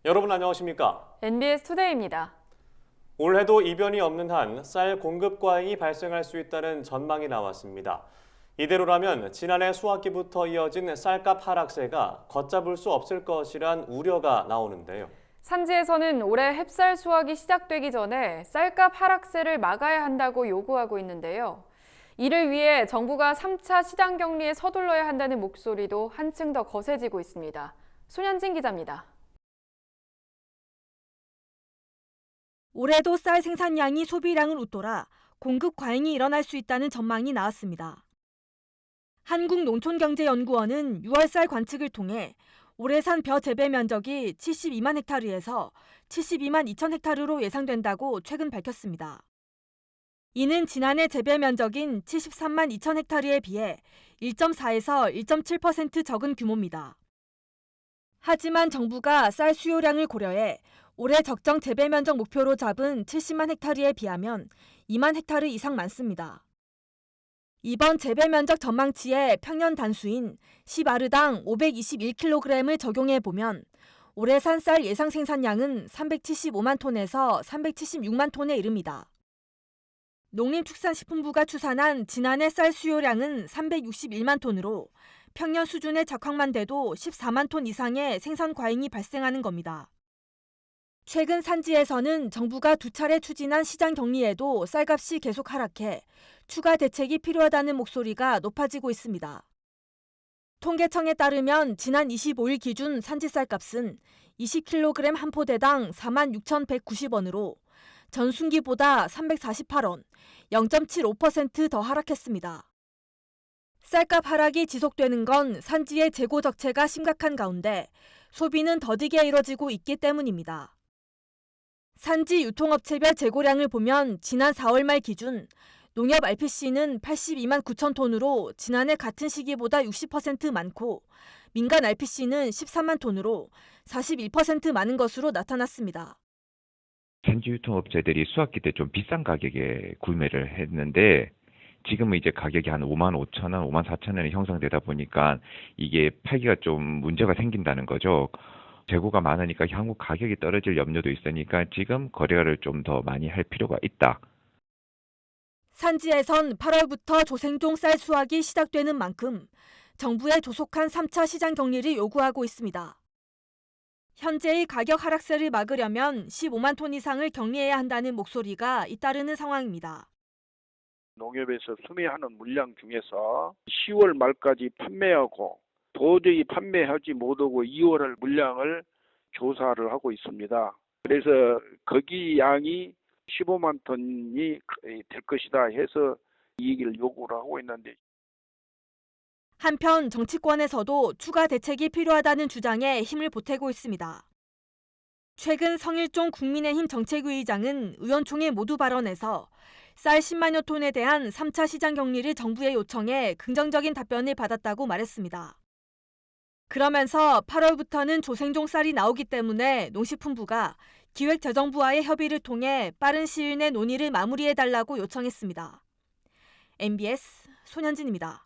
여러분 안녕하십니까? NBS 투데이입니다. 올해도 이변이 없는 한 쌀 공급 과잉이 발생할 수 있다는 전망이 나왔습니다. 이대로라면 지난해 수확기부터 이어진 쌀값 하락세가 걷잡을 수 없을 것이란 우려가 나오는데요. 산지에서는 올해 햅쌀 수확이 시작되기 전에 쌀값 하락세를 막아야 한다고 요구하고 있는데요. 이를 위해 정부가 3차 시장 격리에 서둘러야 한다는 목소리도 한층 더 거세지고 있습니다. 손현진 기자입니다. 올해도 쌀 생산량이 소비량을 웃돌아 공급 과잉이 일어날 수 있다는 전망이 나왔습니다. 한국농촌경제연구원은 6월 쌀 관측을 통해 올해 산 벼 재배 면적이 72만 헥타르에서 72만 2천 헥타르로 예상된다고 최근 밝혔습니다. 이는 지난해 재배 면적인 73만 2천 헥타르에 비해 1.4에서 1.7% 적은 규모입니다. 하지만 정부가 쌀 수요량을 고려해 올해 적정 재배 면적 목표로 잡은 70만 헥타르에 비하면 2만 헥타르 이상 많습니다. 이번 재배 면적 전망치에 평년 단수인 10아르당 521kg을 적용해 보면 올해 산 쌀 예상 생산량은 375만 톤에서 376만 톤에 이릅니다. 농림축산식품부가 추산한 지난해 쌀 수요량은 361만 톤으로 평년 수준의 적황만 돼도 14만 톤 이상의 생산 과잉이 발생하는 겁니다. 최근 산지에서는 정부가 2차례 추진한 시장 격리에도 쌀값이 계속 하락해 추가 대책이 필요하다는 목소리가 높아지고 있습니다. 통계청에 따르면 지난 25일 기준 산지 쌀값은 20kg 한 포대당 46,190원으로 전순기보다 348원, 0.75% 더 하락했습니다. 쌀값 하락이 지속되는 건 산지의 재고 적체가 심각한 가운데 소비는 더디게 이뤄지고 있기 때문입니다. 산지 유통업체별 재고량을 보면 지난 4월 말 기준 농협 RPC는 82만 9천 톤으로 지난해 같은 시기보다 60% 많고 민간 RPC는 13만 톤으로 41% 많은 것으로 나타났습니다. 산지 유통업체들이 수확기 때 좀 비싼 가격에 구매를 했는데 지금은 이제 가격이 한 5만 5천 원, 5만 4천 원이 형성되다 보니까 이게 팔기가 좀 문제가 생긴다는 거죠. 재고가 많으니까 향후 가격이 떨어질 염려도 있으니까 지금 거래를 좀 더 많이 할 필요가 있다. 산지에선 8월부터 조생종 쌀 수확이 시작되는 만큼 정부의 조속한 3차 시장 격리를 요구하고 있습니다. 현재의 가격 하락세를 막으려면 15만 톤 이상을 격리해야 한다는 목소리가 잇따르는 상황입니다. 농협에서 수매하는 물량 중에서 10월 말까지 판매하고 도저히 판매하지 못하고 2월 물량을 조사를 하고 있습니다. 그래서 거기 양이 15만 톤이 될 것이다 해서 이 얘기를 요구를 하고 있는데 한편 정치권에서도 추가 대책이 필요하다는 주장에 힘을 보태고 있습니다. 최근 성일종 국민의힘 정책위의장은 의원총회 모두 발언에서 쌀 10만여 톤에 대한 3차 시장 격리를 정부에 요청해 긍정적인 답변을 받았다고 말했습니다. 그러면서 8월부터는 조생종 쌀이 나오기 때문에 농식품부가 기획재정부와의 협의를 통해 빠른 시일 내 논의를 마무리해달라고 요청했습니다. NBS 손현진입니다.